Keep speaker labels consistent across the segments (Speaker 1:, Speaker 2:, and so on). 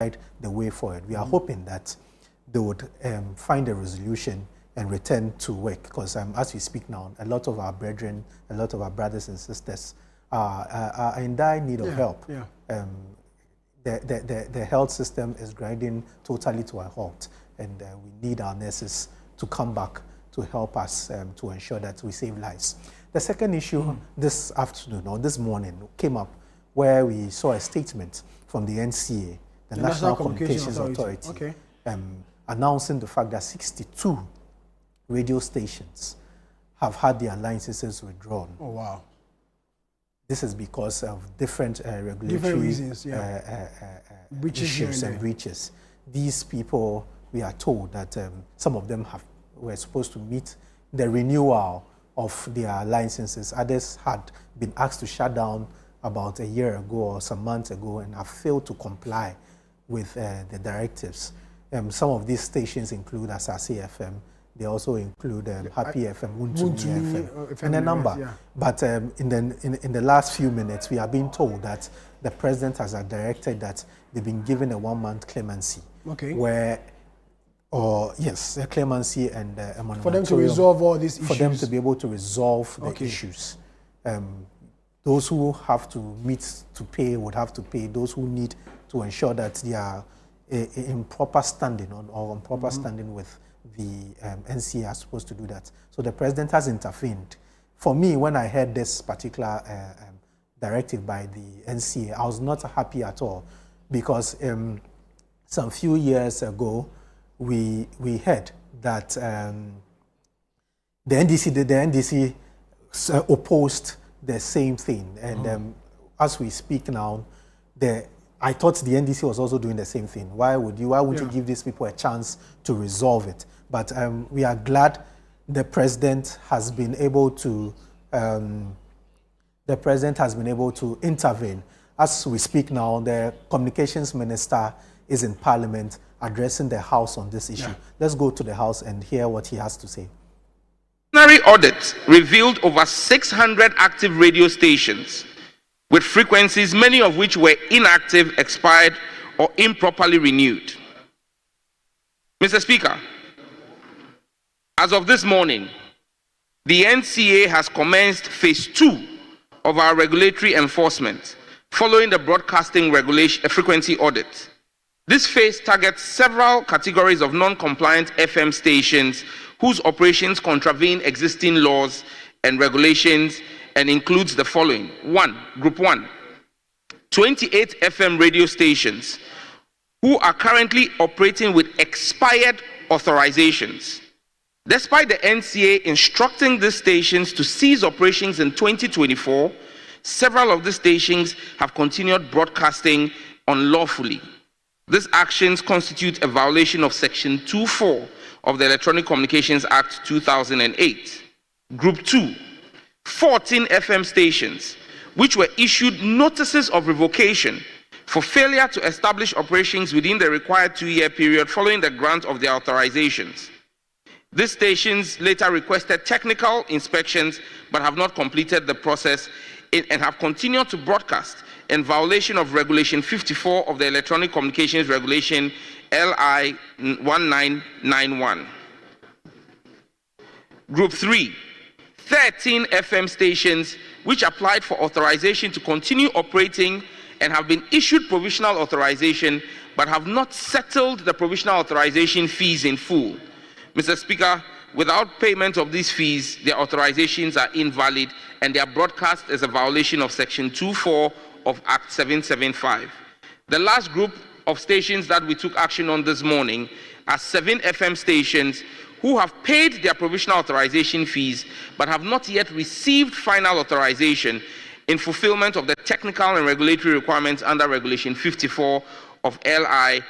Speaker 1: the way forward. We are hoping that they would find a resolution and return to work, because as we speak now, a lot of our brethren, a lot of our brothers and sisters are in dire need of help. The health system is grinding totally to a halt, and we need our nurses to come back to help us to ensure that we save lives. The second issue this afternoon or this morning came up where we saw a statement from the NCA, the National Communications Authority, announcing the fact that 62 radio stations have had their licenses withdrawn. Oh, wow. This is because of different regulatory reasons, issues and breaches. These people, we are told that some of them were supposed to meet the renewal of their licenses. Others had been asked to shut down about a year ago or some months ago and have failed to comply with the directives. Some of these stations include Asase FM. They also include Happy FM, Wuntumi FM, and a number. But in the last few minutes, we are being told that the president has directed that they've been given a 1-month clemency, where, a clemency and a moratorium
Speaker 2: for them to resolve all these issues.
Speaker 1: For them to be able to resolve the issues. Those who have to meet to pay would have to pay. Those who need to ensure that they are in proper standing or on proper standing with the NCA are supposed to do that. So the president has intervened. For me, when I heard this particular directive by the NCA, I was not happy at all, because some few years ago, we heard that the NDC opposed the same thing. And as we speak now, I thought the NDC was also doing the same thing. Why wouldn't you give these people a chance to resolve it? But we are glad the president has been able to intervene. As we speak now, the communications minister is in Parliament addressing the House on this issue. Let's go to the House and hear what he has to say.
Speaker 3: Preliminary audit revealed over 600 active radio stations with frequencies, many of which were inactive, expired, or improperly renewed. Mr. Speaker, as of this morning, the NCA has commenced phase 2 of our regulatory enforcement following the broadcasting frequency audit. This phase targets several categories of non-compliant FM stations whose operations contravene existing laws and regulations, and includes the following. Group 1, 28 FM radio stations who are currently operating with expired authorizations. Despite the NCA instructing these stations to cease operations in 2024, several of these stations have continued broadcasting unlawfully. These actions constitute a violation of Section 2.4 of the Electronic Communications Act 2008. Group 2, 14 FM stations which were issued notices of revocation for failure to establish operations within the required 2-year period following the grant of their authorizations. These stations later requested technical inspections but have not completed the process and have continued to broadcast in violation of Regulation 54 of the Electronic Communications Regulation LI 1991. Group 3, 13 FM stations which applied for authorization to continue operating and have been issued provisional authorization but have not settled the provisional authorization fees in full. Mr. Speaker, without payment of these fees, their authorizations are invalid and their broadcast is a violation of Section 2.4 of Act 775. The last group of stations that we took action on this morning are 7 FM stations who have paid their provisional authorization fees but have not yet received final authorization in fulfillment of the technical and regulatory requirements under Regulation 54 of LI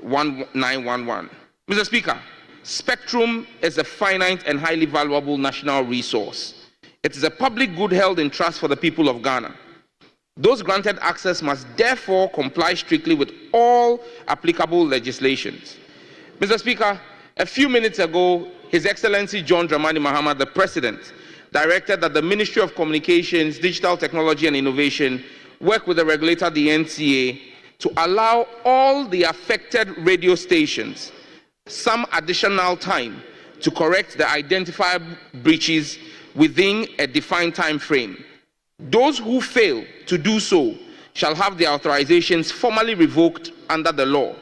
Speaker 3: 1911. Mr. Speaker, spectrum is a finite and highly valuable national resource. It is a public good held in trust for the people of Ghana. Those granted access must therefore comply strictly with all applicable legislations. Mr. Speaker, a few minutes ago, His Excellency John Dramani Mahama, the President, directed that the Ministry of Communications, Digital Technology and Innovation work with the regulator, the NCA, to allow all the affected radio stations some additional time to correct the identified breaches within a defined time frame. Those who fail to do so shall have their authorizations formally revoked under the law.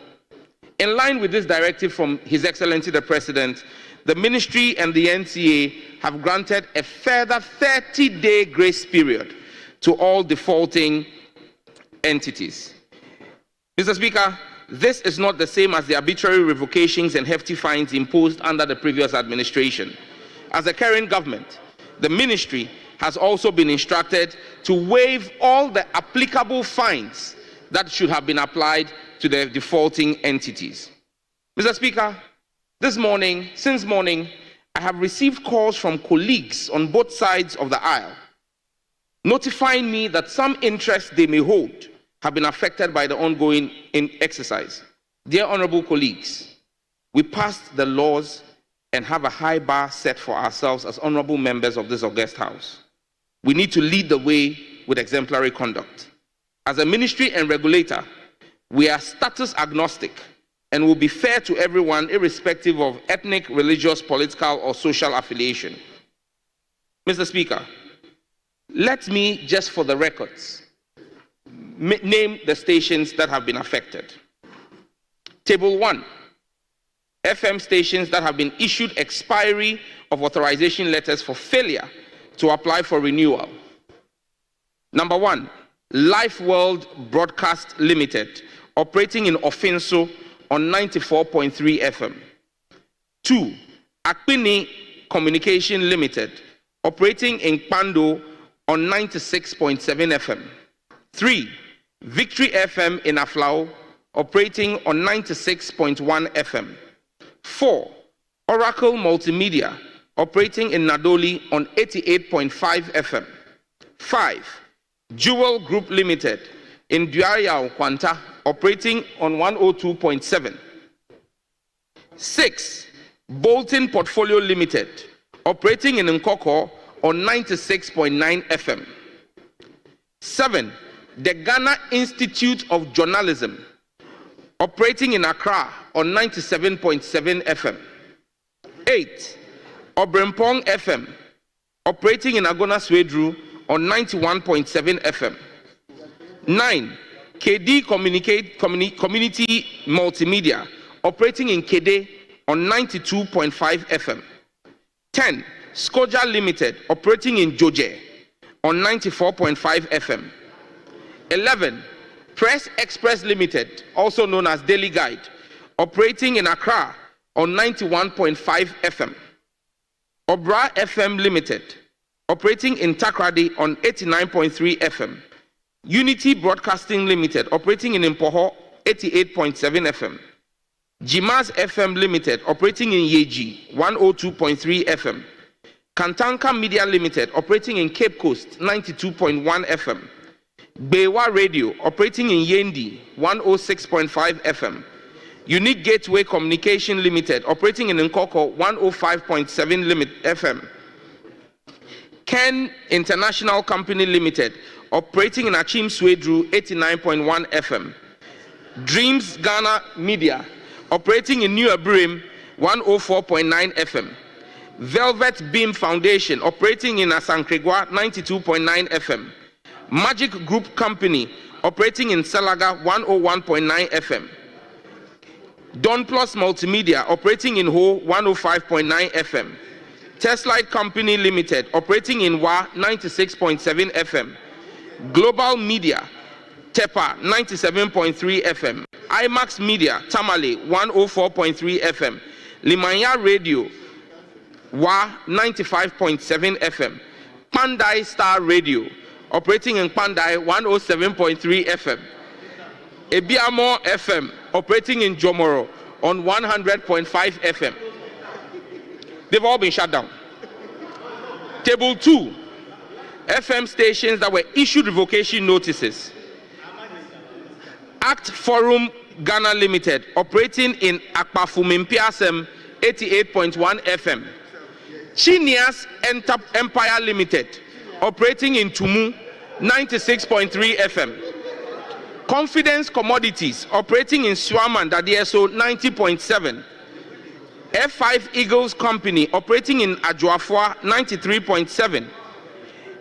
Speaker 3: In line with this directive from His Excellency the President, the Ministry and the NCA have granted a further 30-day grace period to all defaulting entities. Mr. Speaker, this is not the same as the arbitrary revocations and hefty fines imposed under the previous administration. As the current government, the Ministry has also been instructed to waive all the applicable fines that should have been applied to the defaulting entities. Mr. Speaker, since morning, I have received calls from colleagues on both sides of the aisle, notifying me that some interests they may hold have been affected by the ongoing exercise. Dear honorable colleagues, we passed the laws and have a high bar set for ourselves as honorable members of this august house. We need to lead the way with exemplary conduct. As a ministry and regulator, we are status agnostic and will be fair to everyone irrespective of ethnic, religious, political, or social affiliation. Mr. Speaker, let me, just for the records, name the stations that have been affected. Table 1, FM stations that have been issued expiry of authorization letters for failure to apply for renewal. Number 1, Life World Broadcast Limited, operating in Ofinso on 94.3 FM. 2, Akpini Communication Limited, operating in Pando on 96.7 FM. 3, Victory FM in Aflao, operating on 96.1 FM. 4, Oracle Multimedia, operating in Nadoli on 88.5 FM. 5, Jewel Group Limited in Duayao, Kwanta, operating on 102.7. 6, Bolton Portfolio Limited, operating in Nkoko on 96.9 FM. 7, the Ghana Institute of Journalism, operating in Accra on 97.7 FM. 8, Obrempong FM, operating in Agona Swedru on 91.7 FM. 9, KD Community Multimedia, operating in Kede on 92.5 FM. 10, Skoja Limited, operating in Joje on 94.5 FM. 11, Press Express Limited, also known as Daily Guide, operating in Accra on 91.5 FM. Obra FM Limited, operating in Takrady on 89.3 FM. Unity Broadcasting Limited, operating in Impoho, 88.7 FM. Jimas FM Limited, operating in Yeji, 102.3 FM. Kantanka Media Limited, operating in Cape Coast, 92.1 FM. Bewa Radio, operating in Yendi, 106.5 FM. Unique Gateway Communication Limited, operating in Nkoko, 105.7 FM. Ken International Company Limited, operating in Achim Swedru, 89.1 FM. Dreams Ghana Media, operating in New Abrim, 104.9 FM. Velvet Beam Foundation, operating in Asankregwa, 92.9 FM. Magic Group Company, operating in Salaga, 101.9 FM. Don Plus Multimedia, operating in Ho, 105.9 FM. Testlight Company Limited, operating in Wa, 96.7 FM. Global Media, Tepa, 97.3 FM. IMAX Media, Tamale, 104.3 FM. Limanya Radio, Wa, 95.7 FM. Pandai Star Radio, operating in Pandai, 107.3 FM. Ebiamo FM, operating in Jomoro on 100.5 FM. They've all been shut down. Table 2, FM stations that were issued revocation notices. Act Forum Ghana Limited, operating in Akpafumimpiasem, 88.1 FM. Chinias Empire Limited, operating in Tumu, 96.3 FM. Confidence Commodities operating in Suaman, DSO 90.7. F5 Eagles Company operating in Ajuafua 93.7.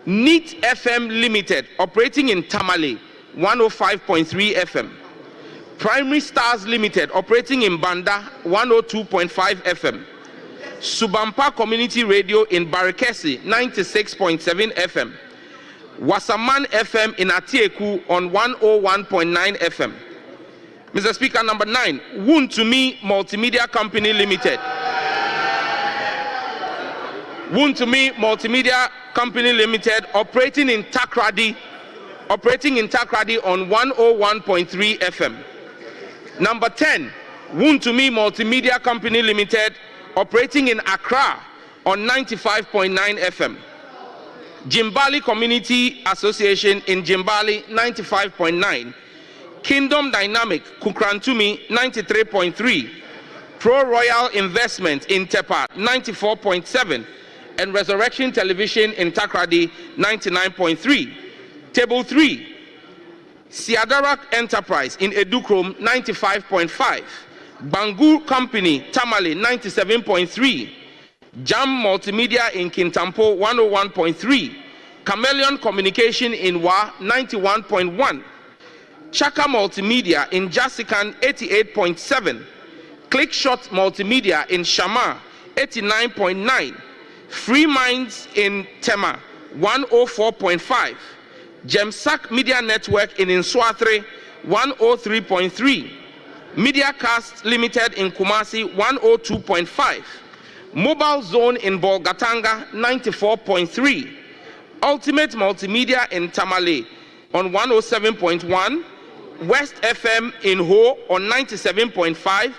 Speaker 3: NEAT FM Limited operating in Tamale 105.3 FM. Primary Stars Limited operating in Banda 102.5 FM. Subampa Community Radio in Barakesi 96.7 FM. Wasaman FM in Atieku on 101.9 FM. Mr. Speaker, number 9, Woon to Me Multimedia Company Limited. Woon to Me Multimedia Company Limited operating in Takrady on 101.3 FM. Number 10, Woon to Me Multimedia Company Limited operating in Accra on 95.9 FM. Jimbali Community Association in Jimbali 95.9. Kingdom Dynamic Kukrantumi 93.3. Pro Royal Investment in Tepa 94.7. And Resurrection Television in Takrady 99.3. Table 3. Siadarak Enterprise in Edukrom 95.5. Bangu Company Tamale 97.3. Jam Multimedia in Kintampo 101.3. Chameleon Communication in Wa 91.1. Chaka Multimedia in Jasikan 88.7. Clickshot Multimedia in Shama 89.9. Free Minds in Tema 104.5. Gemsak Media Network in Inswatre 103.3. Mediacast Limited in Kumasi 102.5. Mobile Zone in Bolgatanga 94.3. Ultimate Multimedia in Tamale on 107.1. West FM in Ho on 97.5.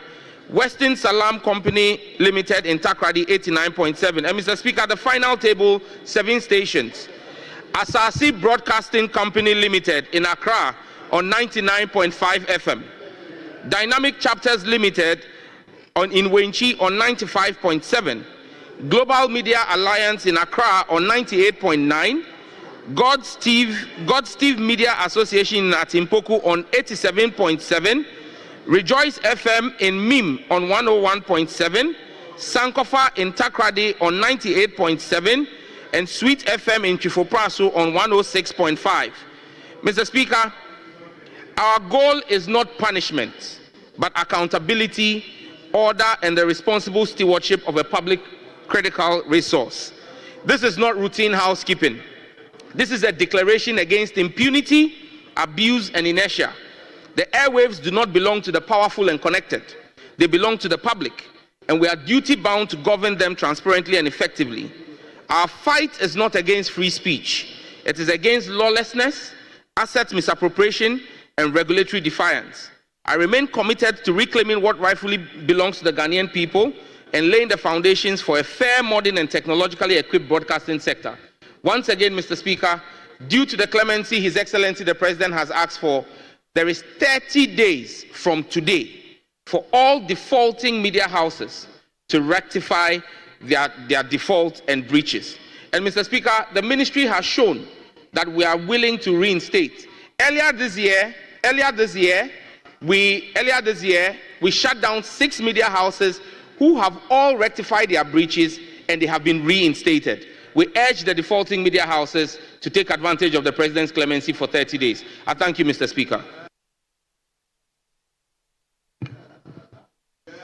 Speaker 3: Western Salam Company Limited in Takrady 89.7. And Mr. Speaker, the final table, 7 stations. Asasi Broadcasting Company Limited in Accra on 99.5 FM. Dynamic Chapters Limited in Wenchi on 95.7. Global Media Alliance in Accra on 98.9. God Steve Media Association in Atimpoku on 87.7. Rejoice FM in Mim on 101.7. Sankofa in Takrady on 98.7. And Sweet FM in Chifopraso on 106.5. Mr. Speaker, our goal is not punishment, but accountability, order, and the responsible stewardship of a public critical resource. This is not routine housekeeping. This is a declaration against impunity, abuse, and inertia. The airwaves do not belong to the powerful and connected. They belong to the public, and we are duty-bound to govern them transparently and effectively. Our fight is not against free speech. It is against lawlessness, asset misappropriation, and regulatory defiance. I remain committed to reclaiming what rightfully belongs to the Ghanaian people and laying the foundations for a fair, modern, and technologically equipped broadcasting sector. Once again, Mr. Speaker, due to the clemency His Excellency the President has asked for, there is 30 days from today for all defaulting media houses to rectify their default and breaches. And Mr. Speaker, the ministry has shown that we are willing to reinstate. Earlier this year, we shut down 6 media houses who have all rectified their breaches and they have been reinstated. We urge the defaulting media houses to take advantage of the President's clemency for 30 days. I thank you, Mr. Speaker.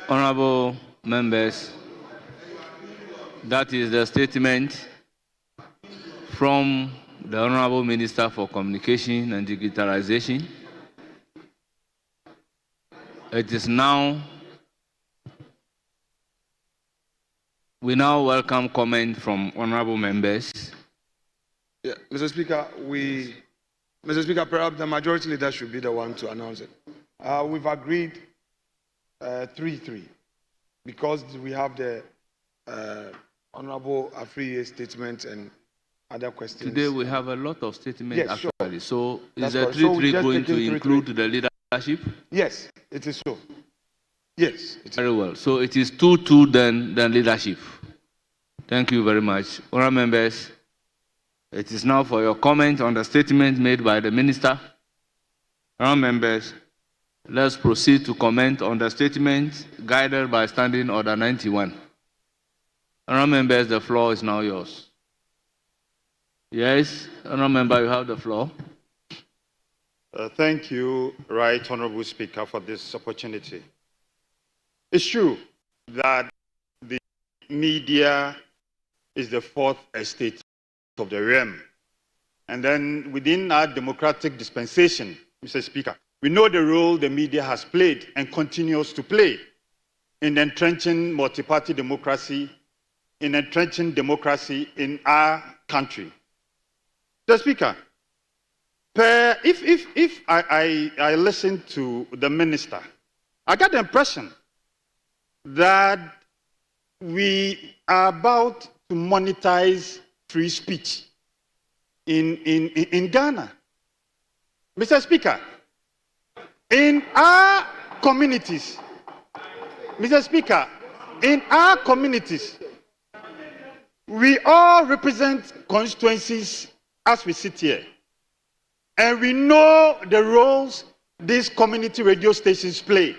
Speaker 2: Honorable members, that is the statement from the Honorable Minister for Communication and Digitalization. It is now, we now welcome comment from honorable members.
Speaker 4: Yeah, Mr. Speaker, perhaps the majority leader should be the one to announce it. We've agreed 3-3 because we have the Honorable Afriye statement and other questions.
Speaker 2: Today we have a lot of statements,
Speaker 4: yes,
Speaker 2: actually.
Speaker 4: Sure.
Speaker 2: So
Speaker 4: that's
Speaker 2: is the 3-3 going to include the leadership?
Speaker 4: Yes, it is so. Yes.
Speaker 2: Very well. So it is 2-2 then leadership. Thank you very much. Honourable members, it is now for your comment on the statement made by the Minister. Honourable members, let's proceed to comment on the statement guided by Standing Order 91. Honourable members, the floor is now yours. Yes, Honourable member, you have the floor.
Speaker 5: Thank you, Right Honourable Speaker, for this opportunity. It's true that the media is the fourth estate of the realm. And then within our democratic dispensation, Mr. Speaker, we know the role the media has played and continues to play in entrenching multi-party democracy, in entrenching democracy in our country. Mr. Speaker, if I listen to the minister, I got the impression that we are about to monetize free speech in Ghana. Mr. Speaker, in our communities, Mr. Speaker, in our communities, we all represent constituencies as we sit here. And we know the roles these community radio stations play.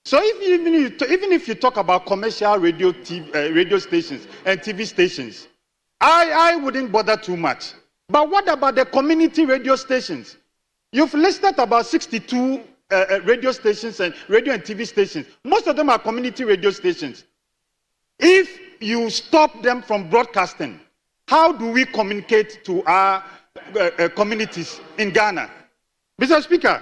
Speaker 5: So even if you talk about commercial radio stations and TV stations, I wouldn't bother too much. But what about the community radio stations? You've listed about 62 radio stations and radio and TV stations. Most of them are community radio stations. If you stop them from broadcasting, how do we communicate to our communities in Ghana? Mr. Speaker,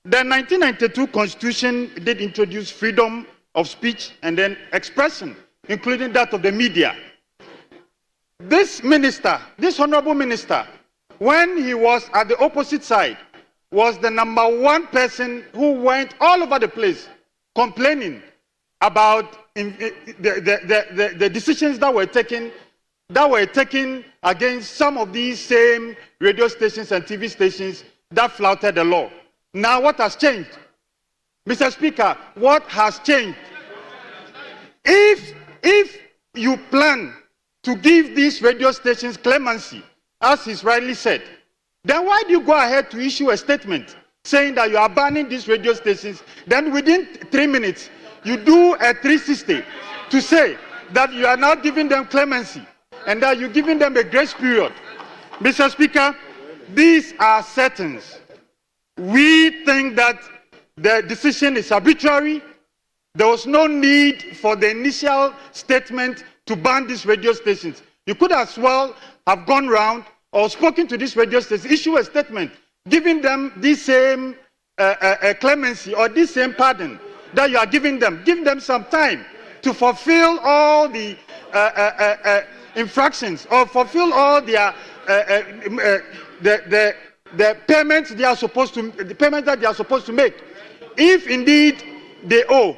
Speaker 5: the 1992 Constitution did introduce freedom of speech and then expression, including that of the media. This minister, this honorable minister, when he was at the opposite side, was the #1 person who went all over the place complaining about the decisions that were taken against some of these same radio stations and TV stations that flouted the law. Now what has changed? Mr. Speaker, what has changed? If you plan to give these radio stations clemency, as is rightly said, then why do you go ahead to issue a statement saying that you are banning these radio stations, then within 3 minutes, you do a 360 to say that you are now giving them clemency and that you're giving them a grace period? Mr. Speaker, these are settings. We think that the decision is arbitrary. There was no need for the initial statement to ban these radio stations. You could as well have gone round or spoken to these radio stations, issue a statement, giving them this same clemency or this same pardon that you are giving them. Give them some time to fulfill all the infractions or fulfill all their the payments they are supposed to, the payments that they are supposed to make, if indeed they owe.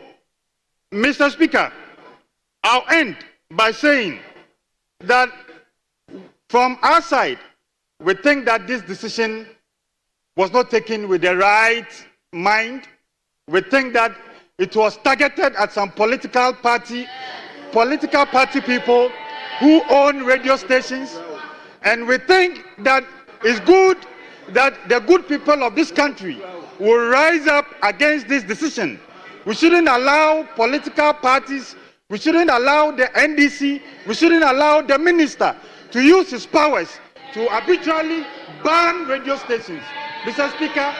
Speaker 5: Mr. Speaker, I'll end by saying that from our side, we think that this decision was not taken with the right mind. We think that it was targeted at some political party people who own radio stations. And we think that it's good that the good people of this country will rise up against this decision. We shouldn't allow political parties, we shouldn't allow the NDC, we shouldn't allow the minister to use his powers to arbitrarily ban radio stations. Mr. Speaker,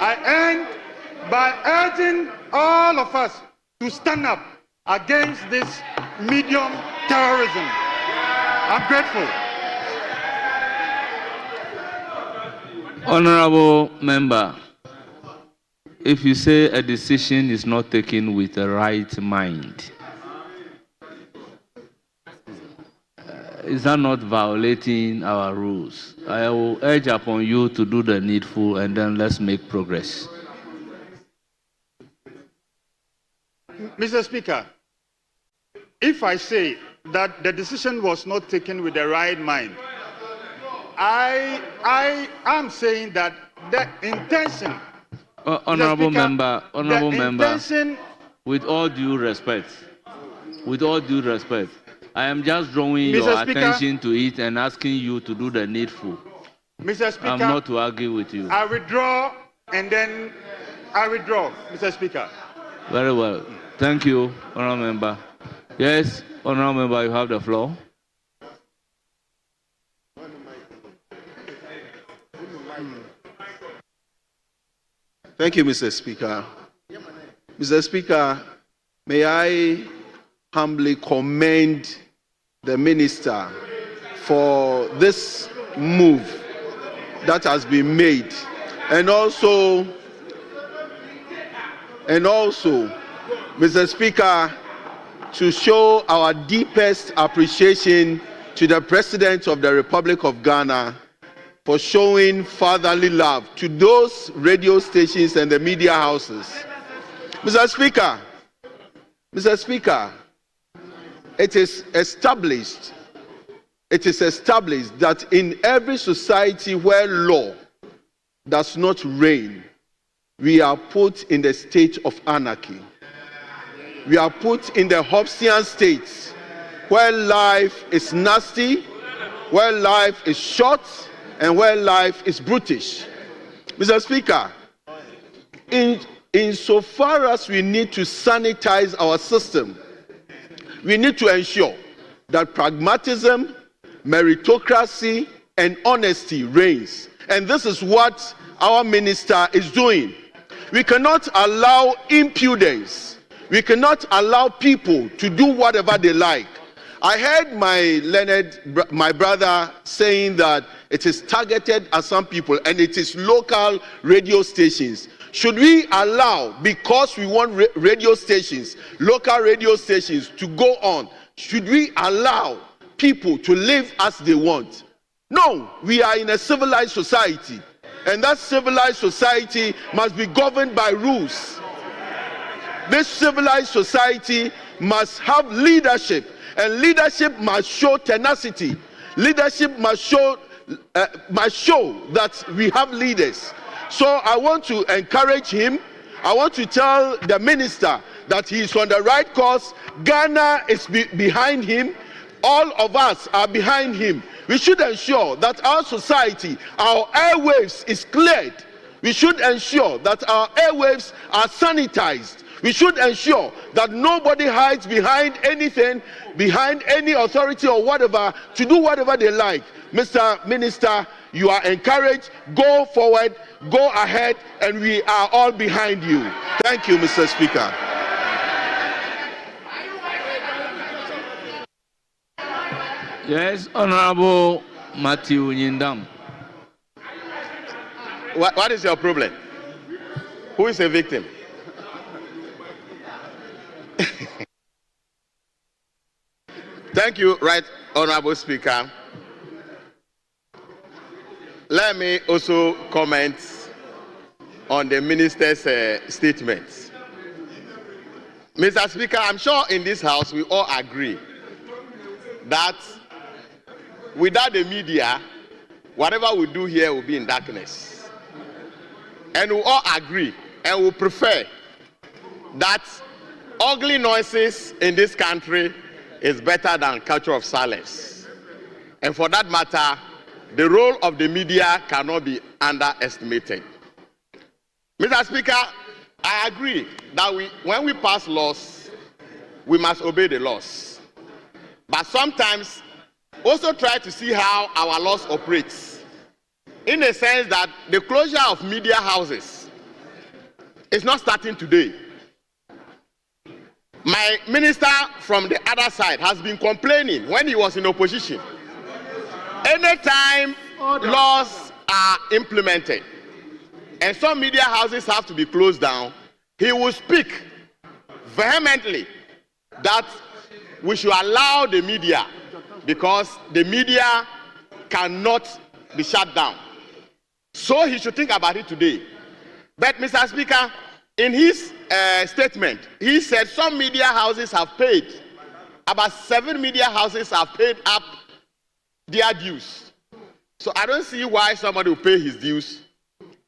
Speaker 5: I end by urging all of us to stand up against this medium terrorism. I'm grateful.
Speaker 2: Honorable member, if you say a decision is not taken with the right mind, is that not violating our rules? I will urge upon you to do the needful and then let's make progress.
Speaker 5: Mr. Speaker, if I say that the decision was not taken with the right mind, I am saying that the intention,
Speaker 2: honorable member,
Speaker 5: intention,
Speaker 2: with all due respect, I am just drawing
Speaker 5: Mr.
Speaker 2: your
Speaker 5: Speaker,
Speaker 2: attention to it and asking you to do the needful.
Speaker 5: Mr. Speaker,
Speaker 2: I'm not to argue with you.
Speaker 5: I withdraw and then I withdraw, Mr. Speaker.
Speaker 2: Very well. Thank you, Honourable Member. Yes, Honourable Member, you have the floor.
Speaker 6: Thank you, Mr. Speaker. Mr. Speaker, may I humbly commend the Minister for this move that has been made, and also, Mr. Speaker, to show our deepest appreciation to the President of the Republic of Ghana for showing fatherly love to those radio stations and the media houses. Mr. Speaker, it is established that in every society where law does not reign, we are put in the state of anarchy. We are put in the Hobbesian state where life is nasty, where life is short, and where life is brutish. Mr. Speaker, insofar as we need to sanitize our system, we need to ensure that pragmatism, meritocracy, and honesty reigns. And this is what our minister is doing. We cannot allow impudence. We cannot allow people to do whatever they like. I heard my brother saying that it is targeted at some people and it is local radio stations. Should we allow, because we want radio stations, local radio stations to go on, should we allow people to live as they want? No, we are in a civilized society, and that civilized society must be governed by rules. This civilized society must have leadership, and leadership must show tenacity. Leadership must show that we have leaders. So I want to encourage him. I want to tell the minister that he is on the right course. Ghana is behind him. All of us are behind him. We should ensure that our society, our airwaves is cleared. We should ensure that our airwaves are sanitized. We should ensure that nobody hides behind anything, behind any authority or whatever, to do whatever they like. Mr. Minister, you are encouraged. Go forward, go ahead, and we are all behind you. Thank you, Mr. Speaker.
Speaker 2: Yes, Honorable Matthew Nyindam.
Speaker 6: What is your problem? Who is a victim? Thank you, Right Honorable Speaker. Let me also comment on the minister's statements. Mr. Speaker, I'm sure in this house we all agree that without the media, whatever we do here will be in darkness. And we all agree and we prefer that ugly noises in this country is better than culture of silence. And for that matter, the role of the media cannot be underestimated. Mr. Speaker, I agree that when we pass laws, we must obey the laws. But sometimes also try to see how our laws operate, in a sense that the closure of media houses is not starting today. My minister from the other side has been complaining when he was in opposition. Anytime laws are implemented and some media houses have to be closed down, he will speak vehemently that we should allow the media, because the media cannot be shut down. So he should think about it today. But Mr. Speaker, in his statement, he said some media houses have paid, about 7 media houses have paid up their dues. So I don't see why somebody will pay his dues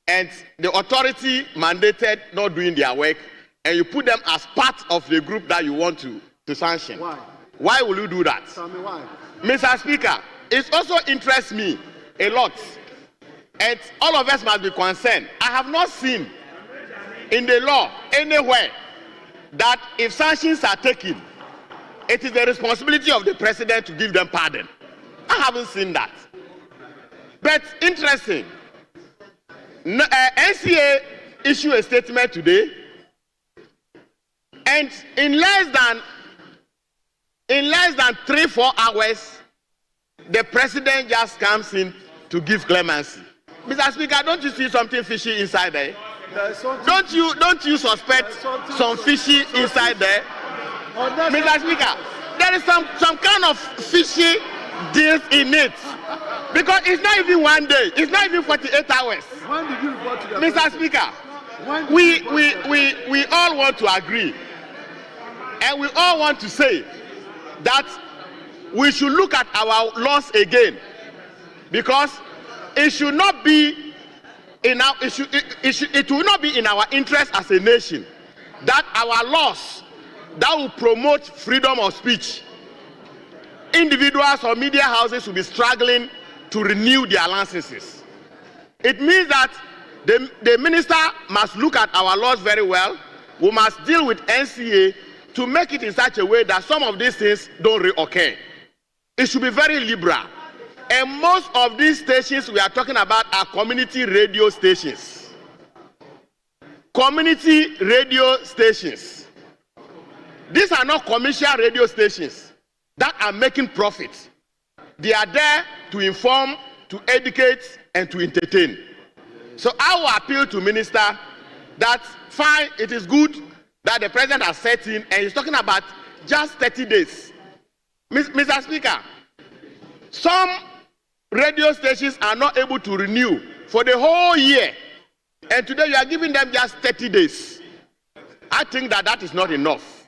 Speaker 6: and the authority mandated not doing their work, and you put them as part of the group that you want to sanction.
Speaker 5: Why?
Speaker 6: Why will you do that?
Speaker 5: Tell me why.
Speaker 6: Mr. Speaker, it also interests me a lot and all of us must be concerned. I have not seen in the law anywhere that if sanctions are taken, it is the responsibility of the president to give them pardon. I haven't seen that. But interesting, NCA issued a statement today, and in less than 3-4 hours, the president just comes in to give clemency. Mr. Speaker, don't you see something fishy inside there? Don't you suspect some fishy inside there? Mr. Speaker, there is some kind of fishy deals in it. Because it's not even one day, it's not even 48 hours.
Speaker 7: When did you report to the
Speaker 6: Mr. Speaker, we all want to agree, and we all want to say that we should look at our laws again, because it should not be in our it will not be in our interest as a nation that our laws that will promote freedom of speech, individuals or media houses will be struggling to renew their licenses. It means that the minister must look at our laws very well. We must deal with NCA to make it in such a way that some of these things don't reoccur. It should be very liberal. And most of these stations we are talking about are community radio stations. Community radio stations. These are not commercial radio stations that are making profit. They are there to inform, to educate, and to entertain. So I will appeal to minister that fine, it is good that the president has set in, and he's talking about just 30 days. Mr. Speaker, some radio stations are not able to renew for the whole year, and today you are giving them just 30 days. I think that is not enough.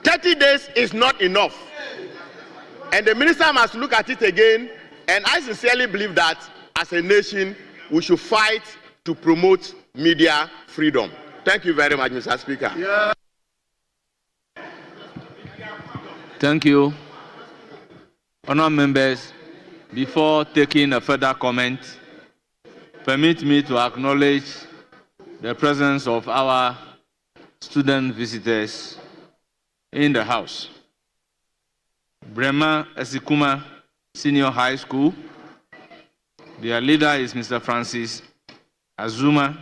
Speaker 6: 30 days is not enough. And the minister must look at it again, and I sincerely believe that as a nation, we should fight to promote media freedom. Thank you very much, Mr. Speaker.
Speaker 7: Yeah.
Speaker 2: Thank you. Honourable members, before taking a further comment, permit me to acknowledge the presence of our student visitors in the House. Brema Esikuma Senior High School. Their leader is Mr. Francis Azuma,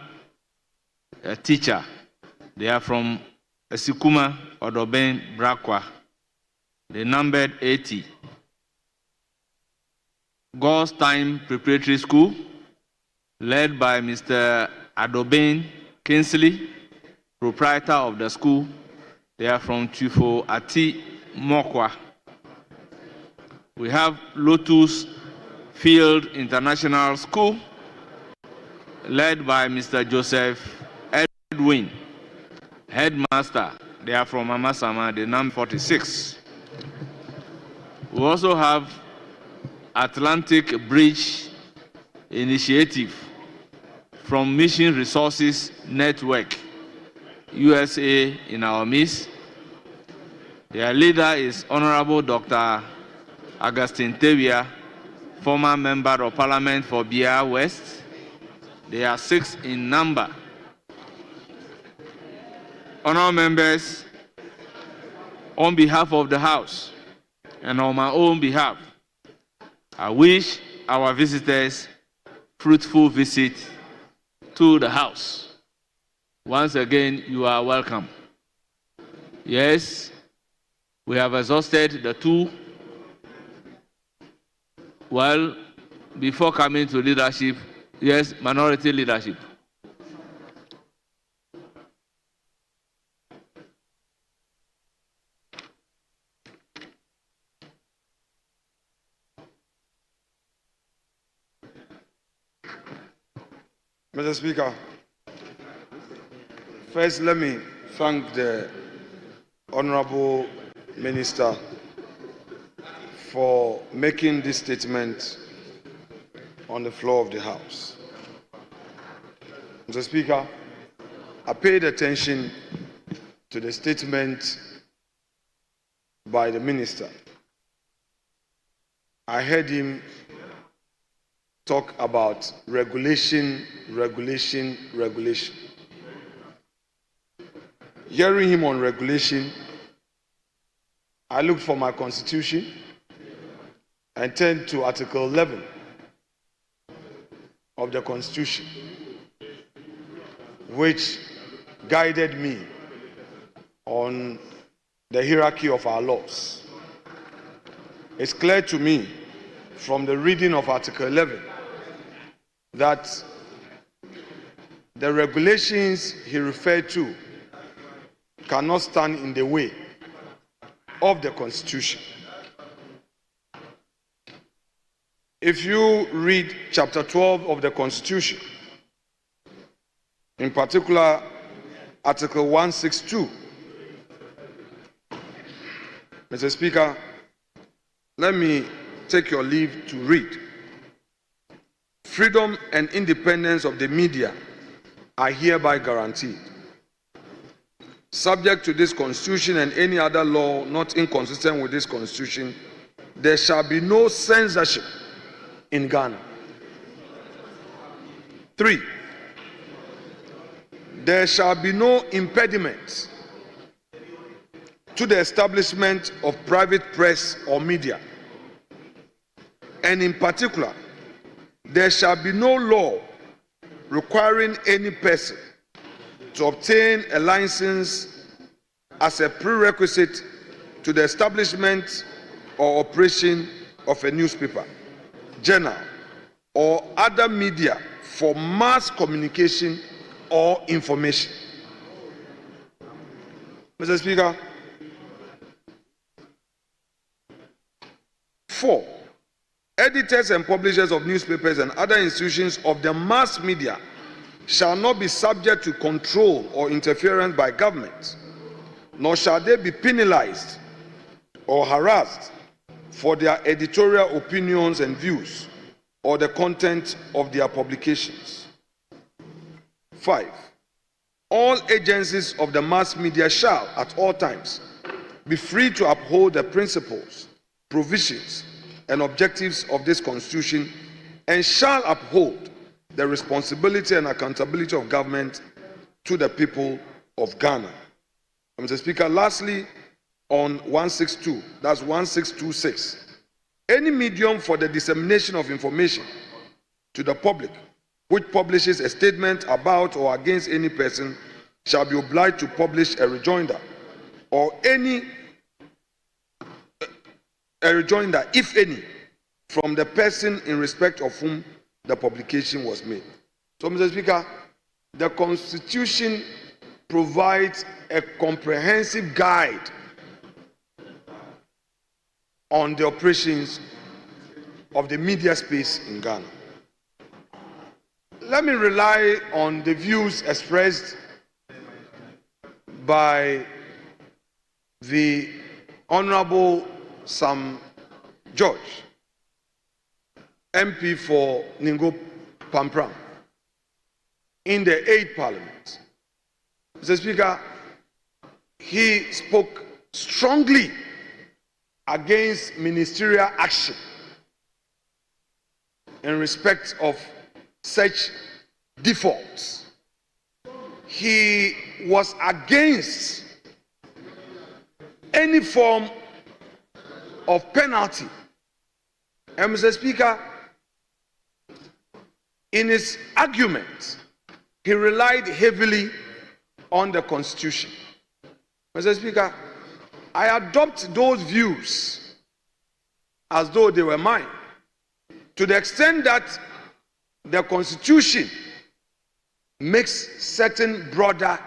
Speaker 2: a teacher. They are from Esikuma, Odoben, Brakwa. They numbered 80. God's Time Preparatory School, led by Mr. Adoben Kinsley, proprietor of the school. They are from Tufo Ati Mokwa. We have Lotus Field International School, led by Mr. Joseph Edwin, headmaster. They are from Amasama, the number 46. We also have Atlantic Bridge Initiative from Mission Resources Network, USA, in our midst. Their leader is Honorable Dr. Augustine Tevia, former member of Parliament for Bia West. They are 6 in number. Honourable members, on behalf of the House and on my own behalf, I wish our visitors fruitful visit to the House. Once again, you are welcome. Yes, we have exhausted the two. Well, before coming to leadership, yes, minority leadership.
Speaker 4: Mr. Speaker, first let me thank the Honorable Minister for making this statement on the floor of the House. Mr. Speaker, I paid attention to the statement by the Minister. I heard him talk about regulation. Hearing him on regulation, I looked for my constitution and turned to Article 11 of the Constitution, which guided me on the hierarchy of our laws. It's clear to me from the reading of Article 11 that the regulations he referred to cannot stand in the way of the Constitution. If you read chapter 12 of the Constitution, in particular Article 162, Mr. Speaker, let me take your leave to read. Freedom and independence of the media are hereby guaranteed, subject to this Constitution and any other law not inconsistent with this Constitution. There shall be no censorship in Ghana. 3, there shall be no impediment to the establishment of private press or media, and in particular, there shall be no law requiring any person to obtain a license as a prerequisite to the establishment or operation of a newspaper, journal, or other media for mass communication or information. Mr. Speaker, 4, editors and publishers of newspapers and other institutions of the mass media shall not be subject to control or interference by government, nor shall they be penalized or harassed for their editorial opinions and views or the content of their publications. 5, all agencies of the mass media shall, at all times, be free to uphold the principles, provisions, and objectives of this Constitution, and shall uphold the responsibility and accountability of government to the people of Ghana. Mr. Speaker, lastly, on 162, that's 1626, any medium for the dissemination of information to the public which publishes a statement about or against any person shall be obliged to publish a rejoinder, or a rejoinder, if any, from the person in respect of whom the publication was made. So, Mr. Speaker, the Constitution provides a comprehensive guide on the operations of the media space in Ghana. Let me rely on the views expressed by the Honorable Sam George, MP for Ningo Pampram, in the 8th Parliament. Mr. Speaker, he spoke strongly against ministerial action in respect of such defaults. He was against any form of penalty. And Mr. Speaker, in his argument, he relied heavily on the Constitution. Mr. Speaker, I adopt those views as though they were mine, to the extent that the Constitution makes certain broader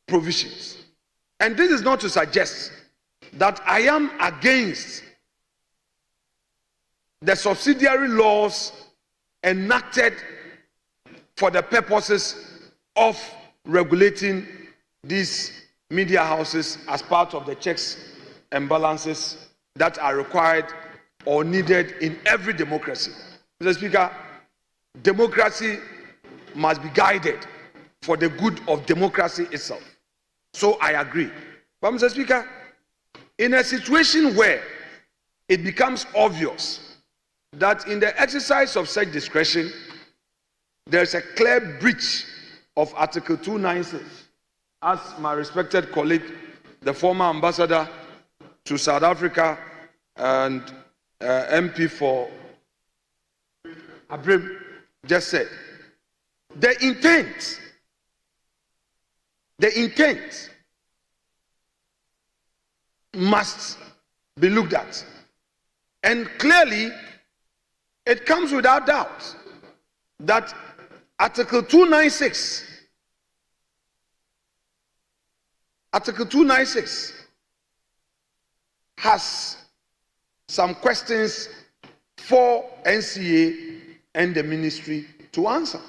Speaker 4: provisions. And this is not to suggest that I am against the subsidiary laws enacted for the purposes of regulating these media houses as part of the checks and balances that are required or needed in every democracy. Mr. Speaker, democracy must be guided for the good of democracy itself. So I agree. But Mr. Speaker, in a situation where it becomes obvious that in the exercise of such discretion, there's a clear breach of Article 296, as my respected colleague, the former ambassador to South Africa and MP for Abrim just said. The intent must be looked at. And clearly, it comes without doubt that Article 296 has some questions for NCA and the ministry to answer.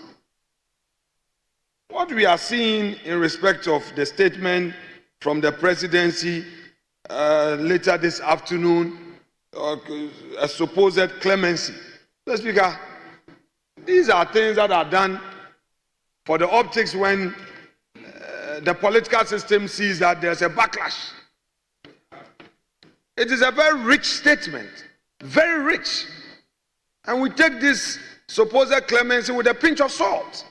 Speaker 4: What we are seeing in respect of the statement from the presidency later this afternoon, a supposed clemency. Mr. Speaker, these are things that are done for the optics when the political system sees that there's a backlash. It is a very rich statement, very rich. And we take this supposed clemency with a pinch of salt.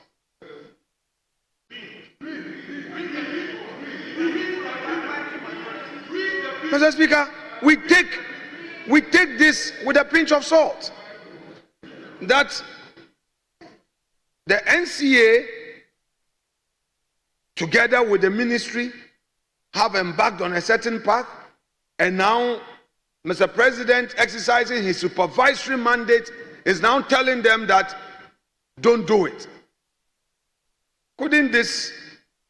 Speaker 4: Mr. Speaker, we take this with a pinch of salt. That the NCA, together with the ministry, have embarked on a certain path, and now Mr. President, exercising his supervisory mandate, is now telling them that don't do it. Couldn't this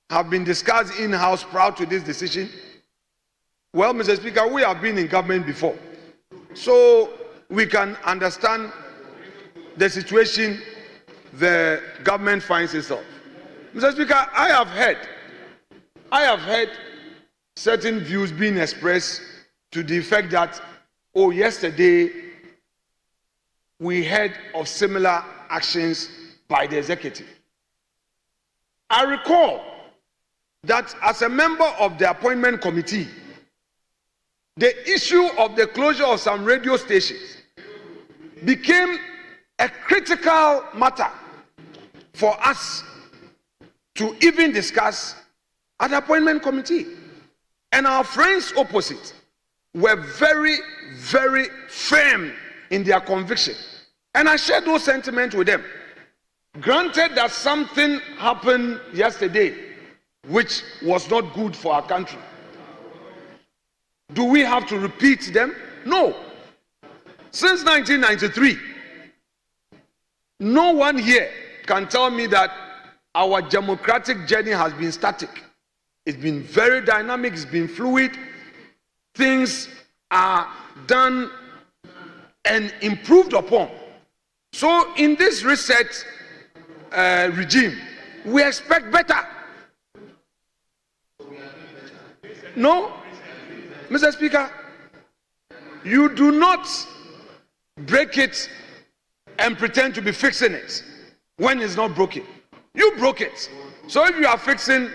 Speaker 4: have been discussed in-house prior to this decision? Well, Mr. Speaker, we have been in government before, so we can understand the situation the government finds itself. Mr. Speaker, I have heard certain views being expressed to the effect that, oh, yesterday we heard of similar actions by the executive. I recall that as a member of the appointment committee, the issue of the closure of some radio stations became a critical matter for us to even discuss at the appointment committee. And our friends opposite were very, very firm in their conviction. And I shared those sentiments with them. Granted that something happened yesterday which was not good for our country. Do we have to repeat them? No. Since 1993, no one here can tell me that our democratic journey has been static. It's been very dynamic, it's been fluid. Things are done and improved upon. So in this reset regime, we expect better. No? Mr. Speaker, you do not break it and pretend to be fixing it when it's not broken. You broke it. So if you are fixing,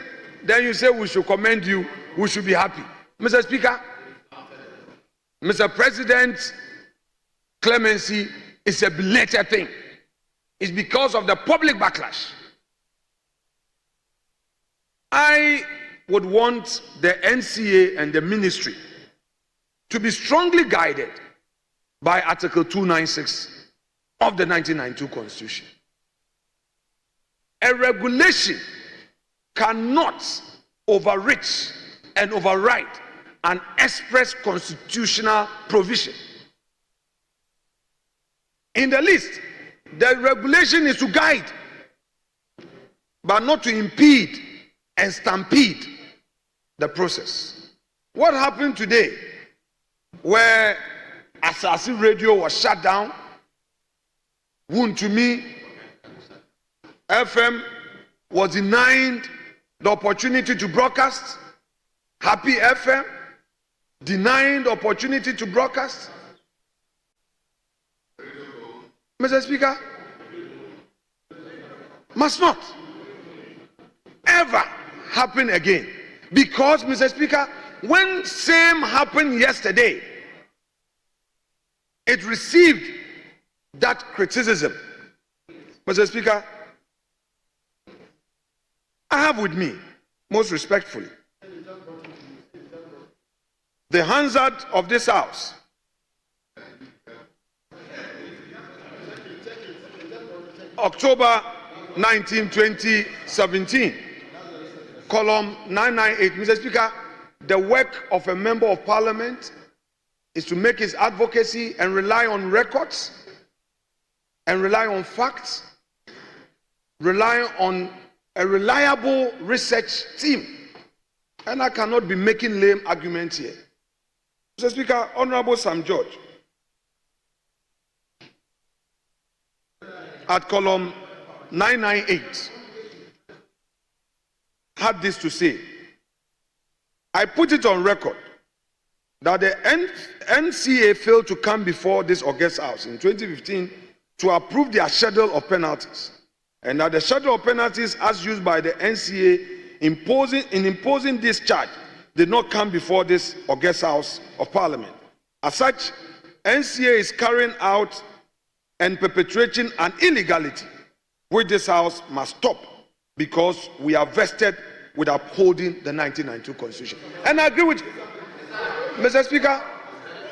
Speaker 4: then you say we should commend you, we should be happy. Mr. Speaker, Mr. President, clemency is a belated thing. It's because of the public backlash. I would want the NCA and the ministry to be strongly guided by Article 296 of the 1992 Constitution. A regulation cannot overreach and override an express constitutional provision. In the least, the regulation is to guide, but not to impede and stampede the process. What happened today, where Asasi Radio was shut down, Wuntumi FM was denied the opportunity to broadcast, Happy FM denying the opportunity to broadcast. Mr. Speaker, must not ever happen again. Because, Mr. Speaker, when same happened yesterday, it received that criticism, Mr. Speaker, I have with me, most respectfully, the Hansard of this House, October 19, 2017, column 998. Mr. Speaker, the work of a member of Parliament is to make his advocacy and rely on records, and rely on facts, rely on a reliable research team. And I cannot be making lame arguments here. Mr. Speaker, Honorable Sam George, at column 998, had this to say: I put it on record that the NCA failed to come before this august House in 2015 to approve their schedule of penalties, and that the schedule of penalties as used by the NCA imposing this charge did not come before this august House of Parliament. As such, NCA is carrying out and perpetrating an illegality which this House must stop, because we are vested with upholding the 1992 Constitution. And I agree with you. Mr. Speaker,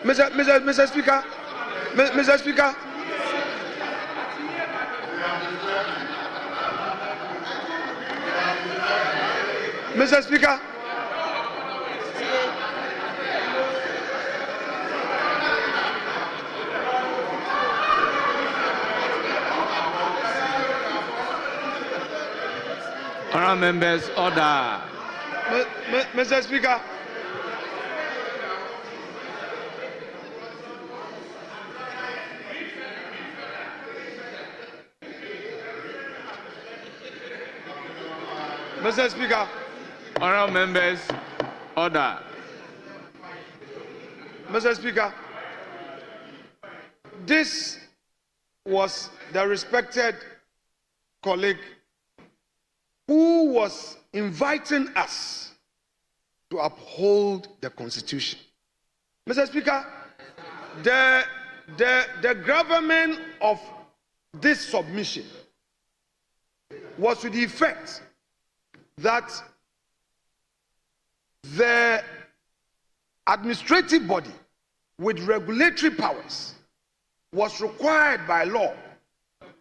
Speaker 4: Mr. Speaker, Mr. Speaker, Mr. Speaker,
Speaker 2: Honourable members, order.
Speaker 4: Mr. Speaker, Mr. Speaker,
Speaker 2: Honourable members, order.
Speaker 4: Mr. Speaker, this was the respected colleague who was inviting us to uphold the Constitution. Mr. Speaker, the gravamen of this submission was to the effect that the administrative body with regulatory powers was required by law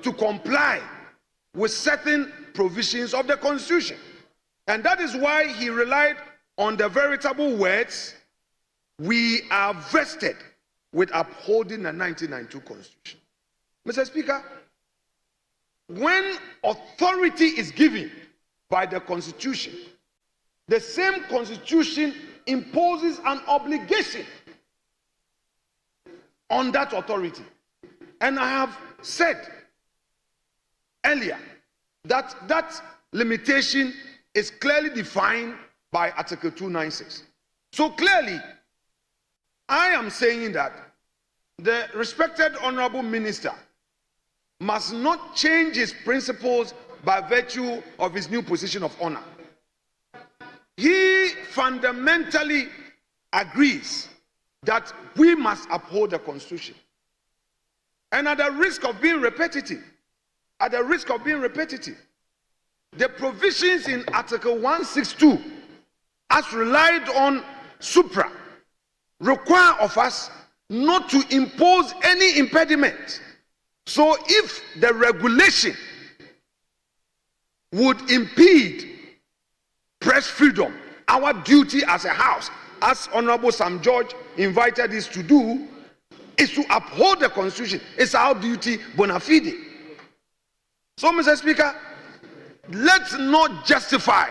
Speaker 4: to comply with certain provisions of the Constitution. And that is why he relied on the veritable words, "We are vested with upholding the 1992 Constitution." Mr. Speaker, when authority is given by the Constitution, the same Constitution imposes an obligation on that authority. And I have said earlier that that limitation is clearly defined by Article 296. So clearly, I am saying that the respected Honorable Minister must not change his principles by virtue of his new position of honor. He fundamentally agrees that we must uphold the Constitution. And at the risk of being repetitive, the provisions in Article 162, as relied on supra, require of us not to impose any impediment. So if the regulation would impede press freedom, our duty as a house, as Honorable Sam George invited us to do, is to uphold the Constitution. It's our duty bona fide. So, Mr. Speaker, let's not justify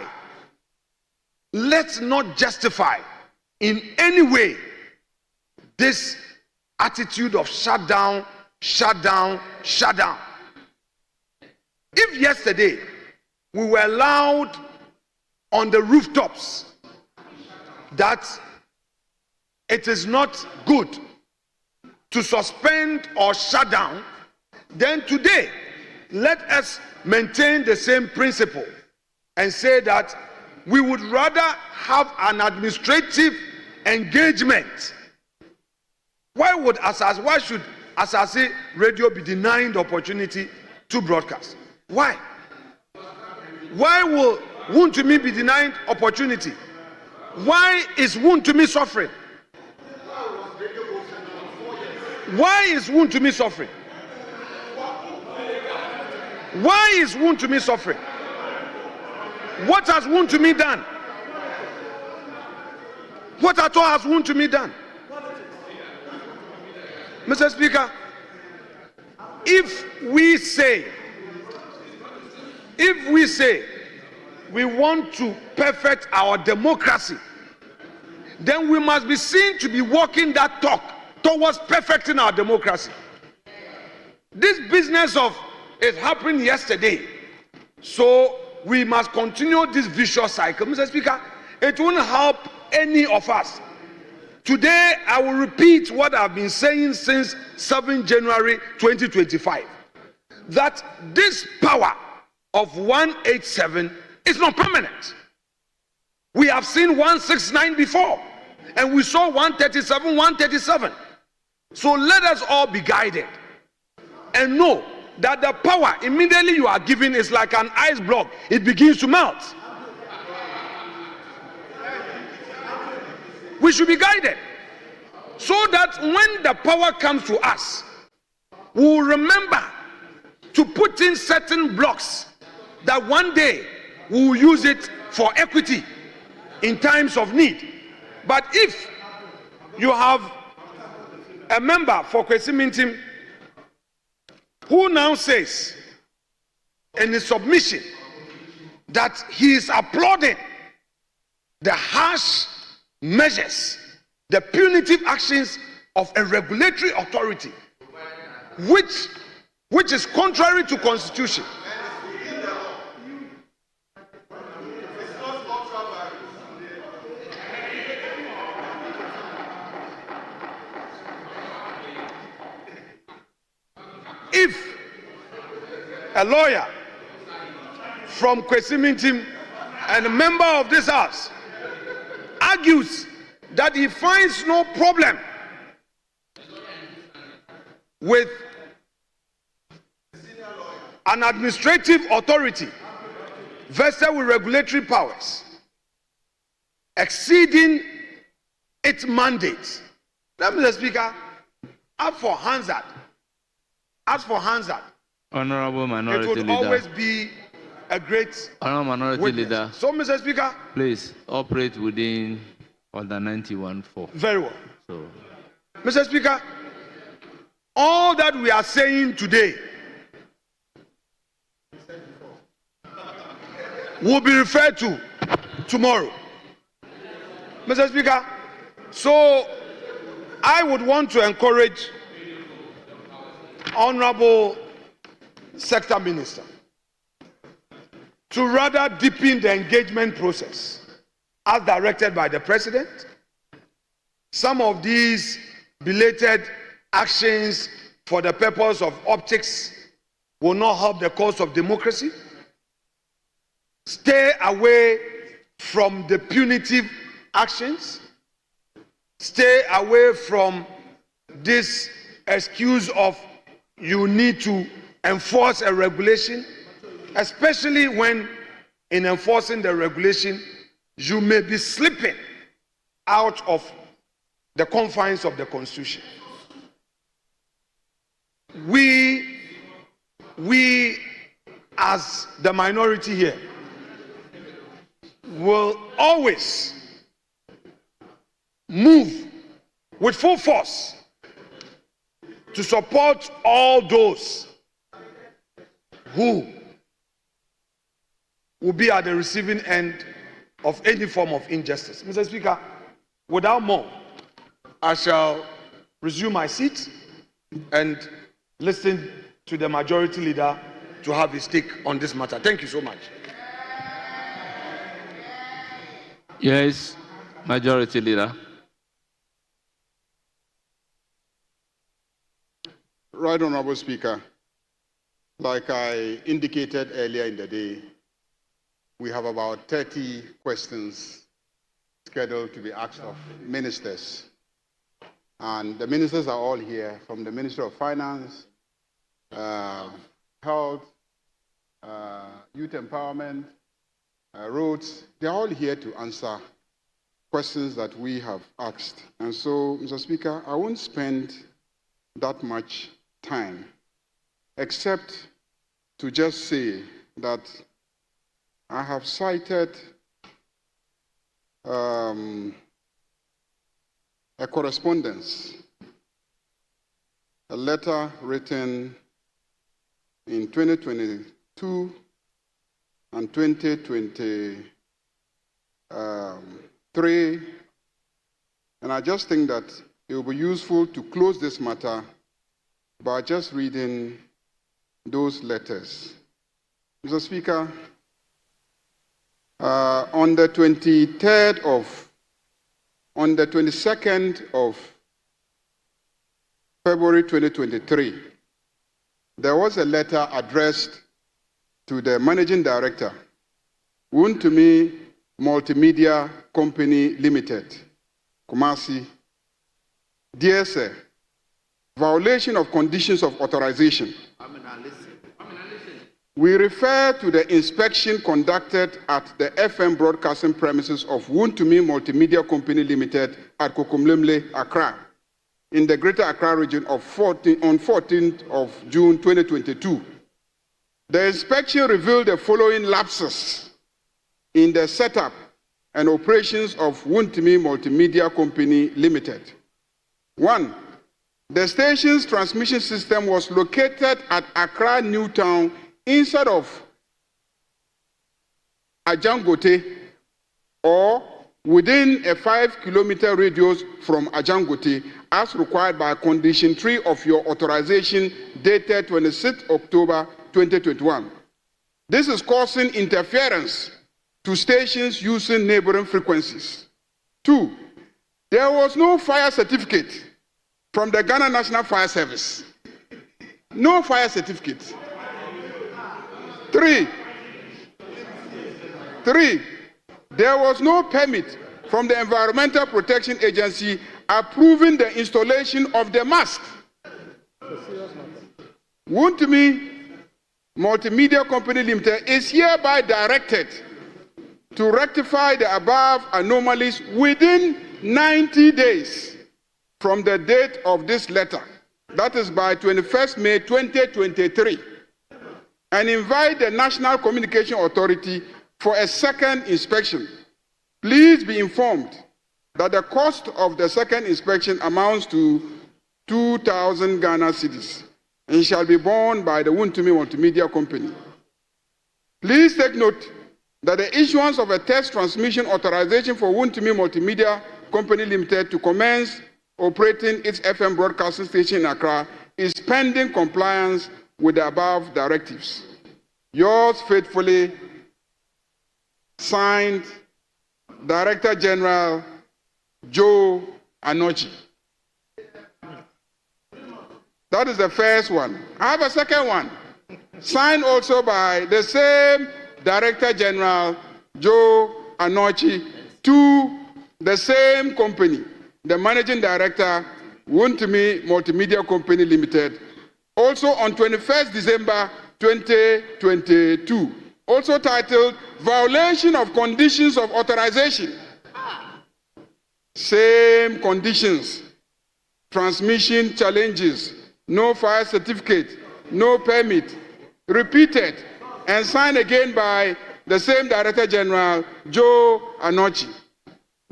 Speaker 4: in any way this attitude of shut down. If yesterday we were loud on the rooftops that it is not good to suspend or shut down, then today let us maintain the same principle and say that we would rather have an administrative engagement. Why should Asase Radio be denying the opportunity to broadcast. Why? Why will Wontumi be denying opportunity? Why is Wontumi suffering? Why is Wontumi suffering? Why is Wontumi suffering? What has Wontumi done? What at all has Wontumi done? Mr. Speaker, if we say we want to perfect our democracy, then we must be seen to be walking that talk towards perfecting our democracy. This business of it happened yesterday, so we must continue this vicious cycle. Mr. Speaker, it won't help any of us. Today, I will repeat what I've been saying since 7 January 2025, that this power of 187 is not permanent. We have seen 169 before, and we saw 137, 137. So let us all be guided and know that the power immediately you are given is like an ice block. It begins to melt. We should be guided so that when the power comes to us, we will remember to put in certain blocks that one day we will use it for equity in times of need. But if you have a member for Kwesi Mintim who now says in his submission that he is applauding the harsh measures, the punitive actions of a regulatory authority, which is contrary to constitution. If a lawyer from Kwesi Mintim and a member of this house argues that he finds no problem with an administrative authority vested with regulatory powers exceeding its mandate, let me, Mr. Speaker, as for Hansard,
Speaker 2: Honorable Minority
Speaker 4: it would
Speaker 2: Leader.
Speaker 4: always be a great
Speaker 2: Honorable Minority
Speaker 4: witness.
Speaker 2: Leader.
Speaker 4: So, Mr. Speaker,
Speaker 2: Please operate within Order 91.4.
Speaker 4: very well.
Speaker 2: So,
Speaker 4: Mr. Speaker, all that we are saying today will be referred to tomorrow. Mr. Speaker, so I would want to encourage Honorable Sector Minister to rather deepen the engagement process as directed by the President. Some of these belated actions for the purpose of optics will not help the cause of democracy. Stay away from the punitive actions. Stay away from this excuse of you need to enforce a regulation, especially when in enforcing the regulation, you may be slipping out of the confines of the Constitution. We as the minority here will always move with full force to support all those who will be at the receiving end of any form of injustice. Mr. Speaker, without more, I shall resume my seat and listen to the majority leader to have his take on this matter. Thank you so much.
Speaker 2: yes, Majority Leader.
Speaker 7: Right, Honorable Speaker, like I indicated earlier in the day, we have about 30 questions scheduled to be asked of ministers. And the ministers are all here, from the Ministry of Finance, Health, Youth Empowerment, Roads. They're all here to answer questions that we have asked. And so, Mr. Speaker, I won't spend that much time, except to just say that I have cited a correspondence, a letter written in 2022 and 2023, and I just think that it will be useful to close this matter by just reading those letters. Mr. Speaker, on the 22nd of February 2023, there was a letter addressed to the Managing Director, Wontumi Multimedia Company Limited, Kumasi. Dear Sir, violation of conditions of authorization. We refer to the inspection conducted at the FM broadcasting premises of Wontumi Multimedia Company Limited at Kokomlemle, Accra, in the Greater Accra region on 14th of June 2022. The inspection revealed the following lapses in the setup and operations of Wontumi Multimedia Company Limited. 1. The station's transmission system was located at Accra Newtown instead of Ajangote, or within a 5-kilometer radius from Ajangote, as required by Condition 3 of your authorization dated 26 October 2021. This is causing interference to stations using neighboring frequencies. 2. There was no fire certificate from the Ghana National Fire Service. No fire certificate. 3. There was no permit from the Environmental Protection Agency approving the installation of the mast. Wontumi Multimedia Company Limited is hereby directed to rectify the above anomalies within 90 days from the date of this letter, that is by 21st May 2023, and invite the National Communication Authority for a second inspection. Please be informed that the cost of the second inspection amounts to 2,000 Ghana cedis and shall be borne by the Wontumi Multimedia Company. Please take note that the issuance of a test transmission authorization for Wontumi Multimedia Company Limited to commence operating its FM broadcasting station in Accra is pending compliance with the above directives. Yours faithfully, signed, Director General Joe Anochi. That is the first one. I have a second one, signed also by the same Director General Joe Anochi to the same company, the Managing Director, Wontumi Multimedia Company Limited, also on 21st December 2022, also titled Violation of Conditions of Authorization. Same conditions, transmission challenges, no fire certificate, no permit, repeated, and signed again by the same Director General, Joe Anochi.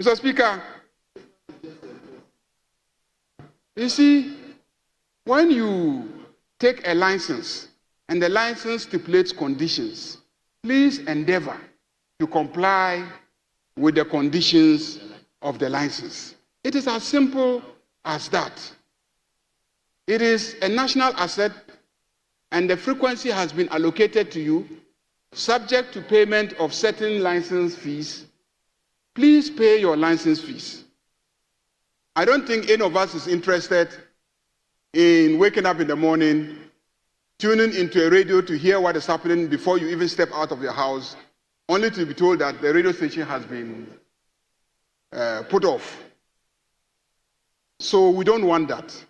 Speaker 7: Mr. Speaker, you see, when you take a license and the license stipulates conditions, please endeavor to comply with the conditions of the license. It is as simple as that. It is a national asset and the frequency has been allocated to you subject to payment of certain license fees. Please pay your license fees. I don't think any of us is interested in waking up in the morning, tuning into a radio to hear what is happening before you even step out of your house, only to be told that the radio station has been put off. So we don't want that.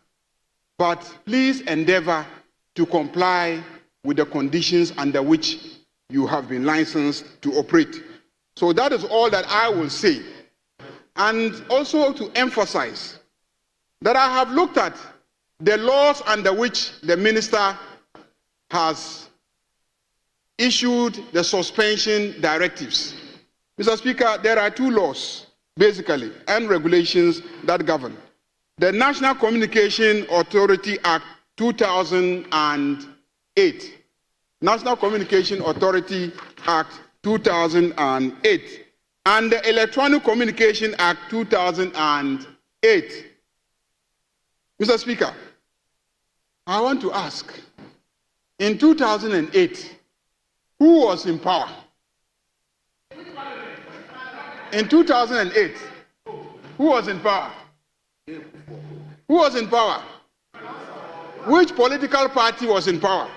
Speaker 7: But please endeavor to comply with the conditions under which you have been licensed to operate. So that is all that I will say. And also to emphasize that I have looked at the laws under which the minister has issued the suspension directives. Mr. Speaker, there are two laws, basically, and regulations that govern. The National Communication Authority Act 2008. National Communication Authority Act 2008. And the Electronic Communication Act 2008. Mr. Speaker, I want to ask, in 2008, who was in power? In 2008, who was in power? Who was in power? Which political party was in power?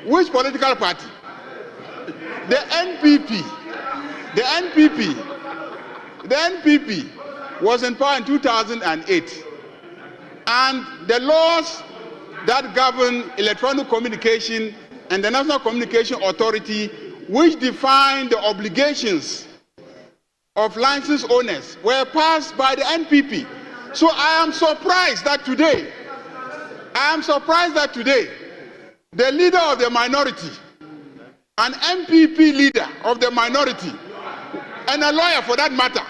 Speaker 7: Which political party? The NPP. The NPP. The NPP was in power in 2008. And the laws that govern electronic communication and the National Communication Authority, which define the obligations of license owners, were passed by the NPP. So I am surprised that today, the leader of the minority, an MPP leader of the minority, and a lawyer for that matter,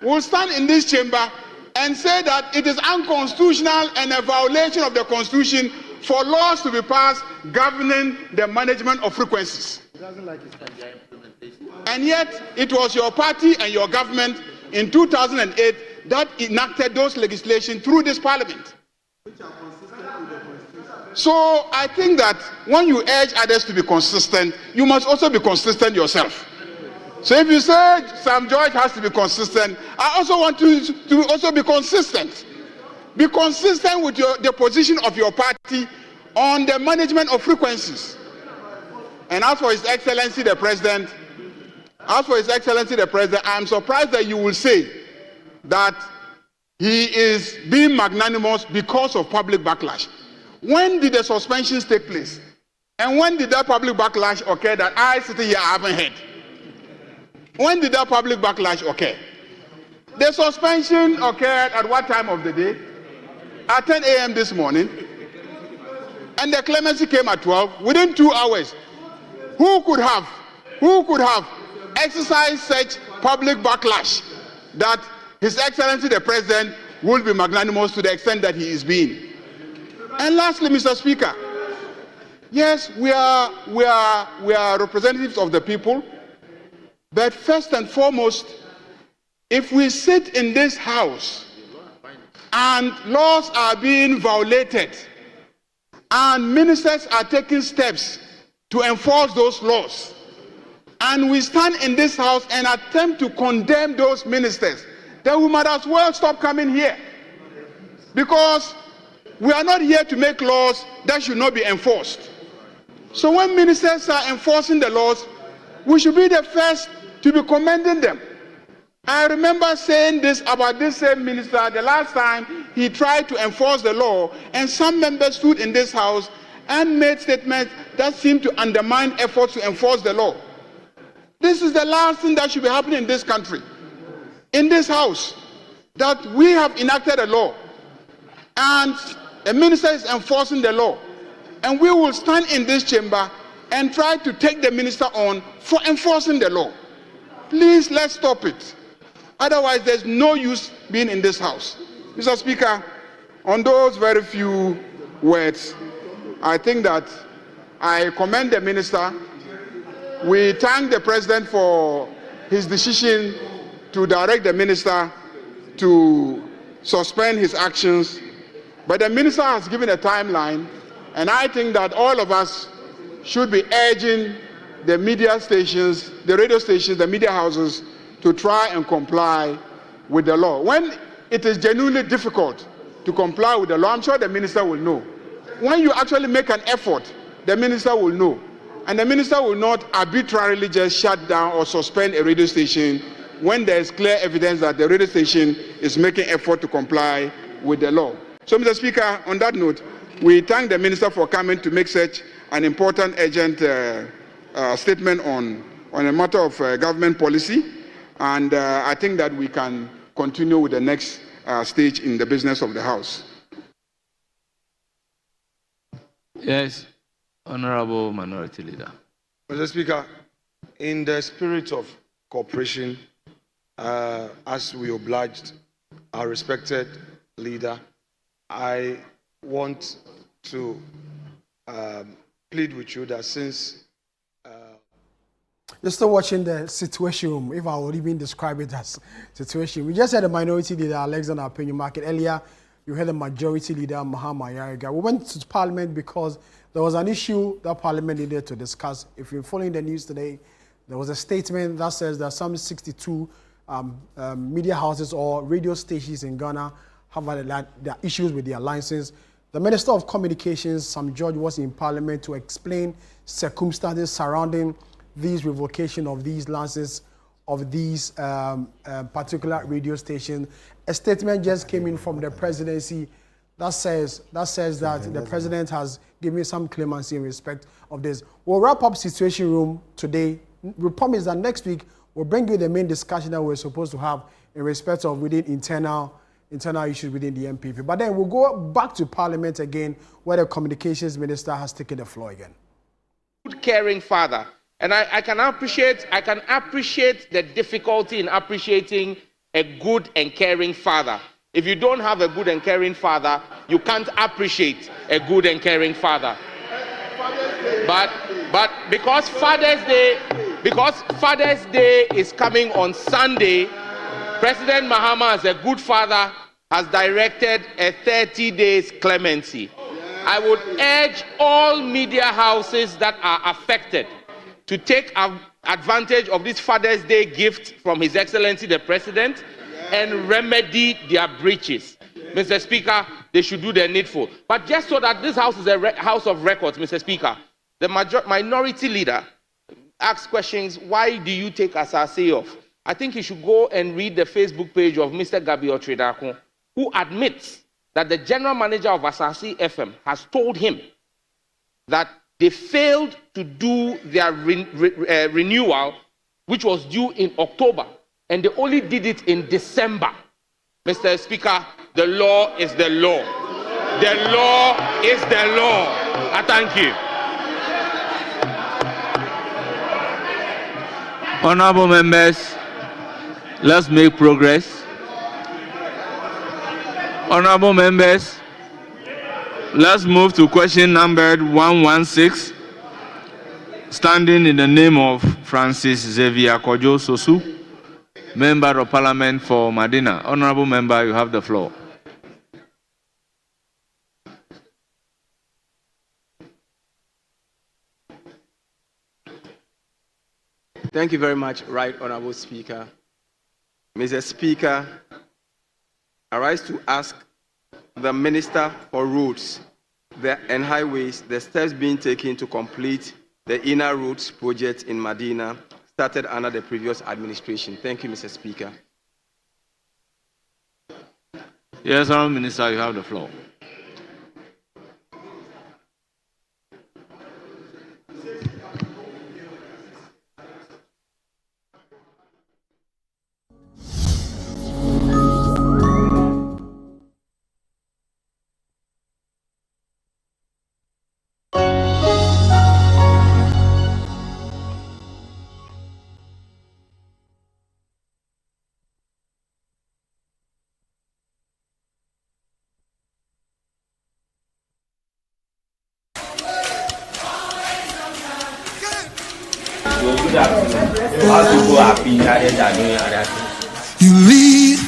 Speaker 7: will stand in this chamber and say that it is unconstitutional and a violation of the Constitution for laws to be passed governing the management of frequencies. And yet, it was your party and your government in 2008 that enacted those legislation through this parliament. So I think that when you urge others to be consistent, you must also be consistent yourself. So if you say Sam George has to be consistent, I also want you to also be consistent. Be consistent with the position of your party on the management of frequencies. And as for His Excellency the President, I am surprised that you will say that he is being magnanimous because of public backlash. When did the suspensions take place? And when did that public backlash occur that I sitting here haven't heard? When did that public backlash occur? The suspension occurred at what time of the day? At 10 a.m. this morning. And the clemency came at 12. Within 2 hours, who could have exercised such public backlash that His Excellency the President will be magnanimous to the extent that he is being? And lastly, Mr. Speaker, yes, we are representatives of the people, but first and foremost, if we sit in this house and laws are being violated and ministers are taking steps to enforce those laws, and we stand in this house and attempt to condemn those ministers, then we might as well stop coming here. Because we are not here to make laws that should not be enforced. So when ministers are enforcing the laws, we should be the first to be commending them. I remember saying this about this same minister the last time he tried to enforce the law, and some members stood in this house and made statements that seemed to undermine efforts to enforce the law. This is the last thing that should be happening in this country, in this house, that we have enacted a law and the minister is enforcing the law, and we will stand in this chamber and try to take the minister on for enforcing the law. Please, let's stop it. Otherwise, there's no use being in this house. Mr. Speaker, on those very few words, I think that I commend the minister. We thank the President for his decision to direct the minister to suspend his actions. But the minister has given a timeline, and I think that all of us should be urging the media stations, the radio stations, the media houses to try and comply with the law. When it is genuinely difficult to comply with the law, I'm sure the minister will know. When you actually make an effort, the minister will know. And the minister will not arbitrarily just shut down or suspend a radio station when there is clear evidence that the radio station is making effort to comply with the law. So, Mr. Speaker, on that note, we thank the Minister for coming to make such an important, urgent statement on a matter of government policy, and I think that we can continue with the next stage in the business of the House.
Speaker 2: Yes, Honorable Minority Leader.
Speaker 4: Mr. Speaker, in the spirit of cooperation, as we obliged our respected leader, I want to plead with you that since
Speaker 8: you're still watching the Situation Room, if I would even describe it as situation. We just had a minority leader, Alexander Apenyu-Market. Earlier, you had a majority leader, Mahama Yariga. We went to Parliament because there was an issue that Parliament needed to discuss. If you're following the news today, there was a statement that says that some 62 media houses or radio stations in Ghana have had their issues with their licenses. The Minister of Communications, Sam George, was in Parliament to explain circumstances surrounding these revocation of these licenses of these particular radio stations. A statement just came in from the presidency that says that the president has given some clemency in respect of this. We'll wrap up Situation Room today. We promise that next week we'll bring you the main discussion that we're supposed to have in respect of within internal issues within the MPP. But then we'll go back to Parliament again, where the Communications Minister has taken the floor again.
Speaker 3: Good, caring father. And I can appreciate the difficulty in appreciating a good and caring father. If you don't have a good and caring father, you can't appreciate a good and caring father. But because Father's Day is coming on Sunday, President Mahama, as a good father, has directed a 30 days clemency. I would urge all media houses that are affected to take advantage of this Father's Day gift from His Excellency the President and remedy their breaches. Mr. Speaker, they should do the needful. But just so that this house is a house of records, Mr. Speaker, the minority leader asks questions, why do you take Asase off? I think you should go and read the Facebook page of Mr. Gabriel Tredakon, who admits that the general manager of Asase FM has told him that they failed to do their renewal, which was due in October, and they only did it in December. Mr. Speaker, the law is the law. The law is the law. I thank you.
Speaker 2: Honorable members, let's make progress. Honorable members, let's move to question numbered 116, standing in the name of Francis Xavier Kojo Sosu, Member of Parliament for Madina. Honorable member, you have the floor.
Speaker 9: Thank you very much, Right Honorable Speaker. Mr. Speaker, I rise to ask the Minister for Roads and Highways the steps being taken to complete the inner roads project in Medina started under the previous administration. Thank you, Mr. Speaker.
Speaker 2: Yes, Honorable Minister, you have the floor.
Speaker 10: You lead